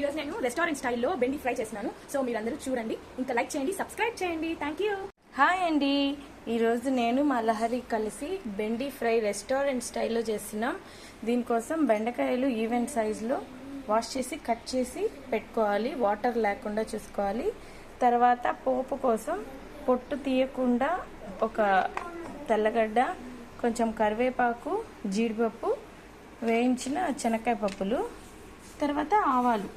ఈరోజు నేను రెస్టారెంట్ స్టైల్లో బెండి ఫ్రై చేస్తున్నాను. సో మీరందరూ చూడండి, ఇంకా లైక్ చేయండి, సబ్స్క్రైబ్ చేయండి. Thank you. హాయ్ అండి, ఈరోజు నేను మా లహరి కలిసి బెండి ఫ్రై రెస్టారెంట్ స్టైల్లో చేస్తున్నాం. దీనికోసం బెండకాయలు ఈవెన్ సైజులో వాష్ చేసి కట్ చేసి పెట్టుకోవాలి, వాటర్ లేకుండా చూసుకోవాలి. తర్వాత పోపు కోసం పొట్టు తీయకుండా ఒక తెల్లగడ్డ, కొంచెం కరివేపాకు, జీడిపప్పు, వేయించిన శనక్కాయ పప్పులు, తర్వాత ఆవాలు,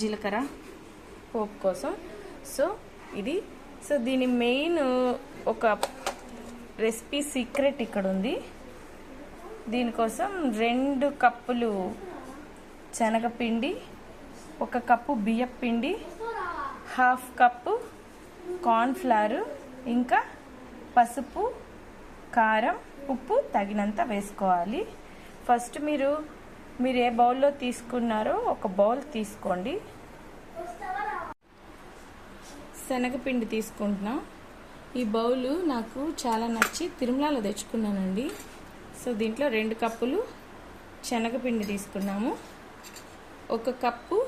జీలకర్ర పోపు కోసం. సో దీని మెయిన్ ఒక రెసిపీ సీక్రెట్ ఇక్కడ ఉంది. దీనికోసం 2 కప్పులు శనగపిండి, 1 కప్పు బియ్యం పిండి, 1/2 కప్పు కార్న్ఫ్లవర్, ఇంకా పసుపు, కారం, ఉప్పు తగినంత వేసుకోవాలి. ఫస్ట్ మీరు ఏ బౌల్లో తీసుకున్నారో ఒక బౌల్ తీసుకోండి. శనగపిండి తీసుకుంటున్నా. ఈ బౌలు నాకు చాలా నచ్చి తిరుమలలో తెచ్చుకున్నానండి. సో దీంట్లో 2 కప్పులు శనగపిండి తీసుకున్నాము, 1 కప్పు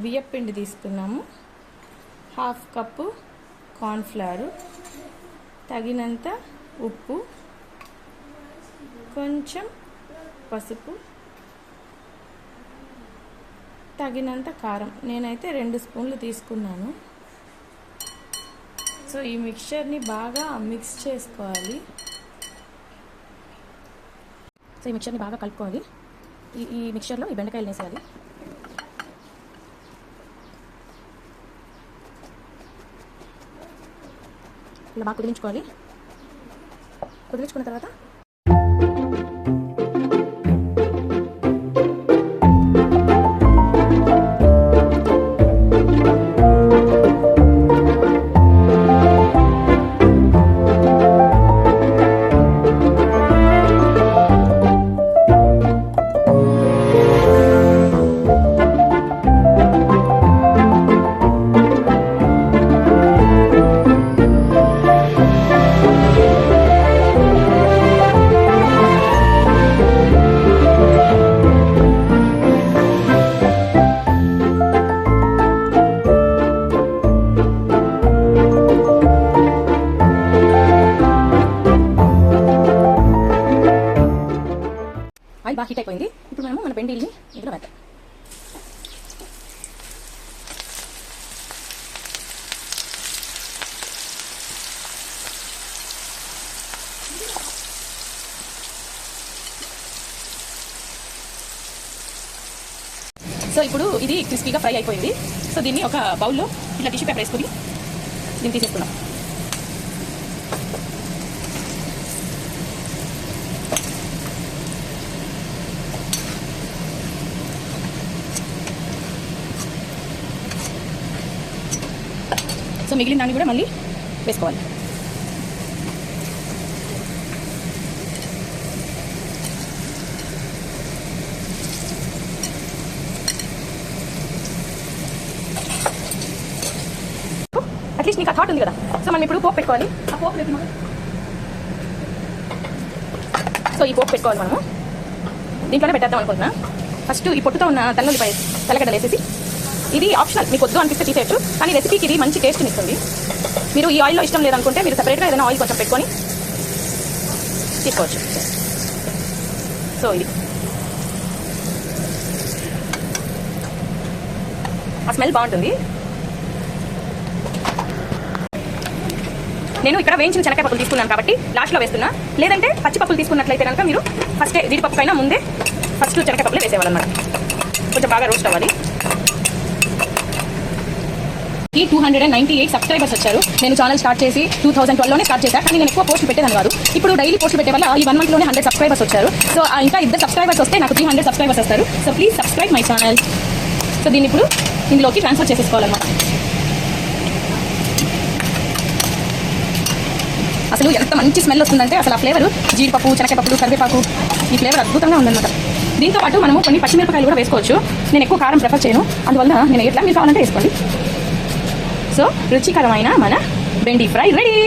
బియ్యపిండి తీసుకున్నాము, 1/2 కప్పు కార్న్ఫ్లవర్, తగినంత ఉప్పు, కొంచెం పసుపు, తగినంత కారం. నేనైతే 2 స్పూన్లు తీసుకున్నాను. సో ఈ మిక్చర్ని బాగా మిక్స్ చేసుకోవాలి. సో ఈ మిక్చర్ని బాగా కలుపుకోవాలి. ఈ మిక్చర్లో ఈ బెండకాయలు వేసేయాలి. ఇలా బాగా కుదిరించుకోవాలి. కుదిరించుకున్న తర్వాత ఆయిల్ బాగా హీట్ అయిపోయింది. ఇప్పుడు మనము మన బెండీల్ని ఇందులో వేద్దాం. సో ఇప్పుడు ఇది క్రిస్పీగా ఫ్రై అయిపోయింది. సో దీన్ని ఒక బౌల్లో ఇట్లా టిష్యూ పేపర్ వేసుకొని దీన్ని తీసేసుకున్నాం. సో మిగిలిన దాన్ని కూడా మళ్ళీ వేసుకోవాలి. అట్లీస్ట్ నీకు ఆ థాట్ ఉంది కదా. సో మనం ఇప్పుడు పోపు పెట్టుకోవాలి. ఆ పోపు పెట్టి సో ఈ పోపు పెట్టుకోవాలి. మనము దీంట్లోనే పెట్టేద్దాం అనుకుంటున్నా. ఫస్ట్ ఈ పొట్టుతో ఉన్న తెల్లగడ్డలు వేసేసి, ఇది ఆప్షనల్, మీకు వద్దు అనిపిస్తే తీసేయచ్చు, కానీ రెసిపీకి ఇది మంచి టేస్ట్ని ఇస్తుంది. మీరు ఈ ఆయిల్లో ఇష్టం లేదనుకుంటే మీరు సెపరేట్గా ఏదైనా ఆయిల్ కొంచెం పెట్టుకొని తీసుకోవచ్చు. సో ఇది ఆ స్మెల్ బాగుంటుంది. నేను ఇక్కడ వేయించిన శనక్కాయ పప్పులు తీసుకున్నాను కాబట్టి లాస్ట్లో వేస్తున్నా. లేదంటే పచ్చి పప్పులు తీసుకున్నట్లయితే కనుక మీరు ఫస్టే జీడిపప్పు పైన ముందే ఫస్ట్ శనక్కాయ పప్పులే వేసేవాళ్ళన్నమాట. కొంచెం బాగా రోస్ట్ అవ్వాలి. 298 సబ్స్క్రైబర్స్ వచ్చారు. నేను ఛానల్ స్టార్ట్ చేసి 2012లోనే స్టార్ట్ చేశాను, కానీ నేను ఎక్కువ పోస్ట్ పెట్టేదాన్ని కాదు. ఇప్పుడు డైలీ పోస్ట్ పెట్టే వల్ల ఈ 1 మంత్లోనే 100 సబ్స్క్రైబర్స్ వచ్చారు. సో ఇంకా 2 సబ్స్క్రైబర్స్ వస్తే నాకు 300 సబ్స్క్రైబర్స్ వస్తారు. So please subscribe my channel. So దీన్ని ఇప్పుడు ఇందులోకి ట్రాన్స్ఫర్ చేసేసుకోవాలన్నమాట. అసలు ఎంత మంచి స్మెల్ వస్తుందంటే అసలు ఆ ఫ్లేవర్, జీడిపప్పు, శనక్కాయ పప్పులు, కరివేపాకు, ఈ ఫ్లేవర్ అద్భుతంగా ఉందన్నమాట. దీంతో పాటు మనము కొన్ని పచ్చిమిరపకాయలు కూడా వేసుకోవచ్చు. నేను ఎక్కువ కారం ప్రిఫర్ చేయను, అందువల్ల నేను ఎట్లా మీరు కావాలంటే వేసుకోండి. సో రుచికరమైన మన బెండి ఫ్రై రెడీ.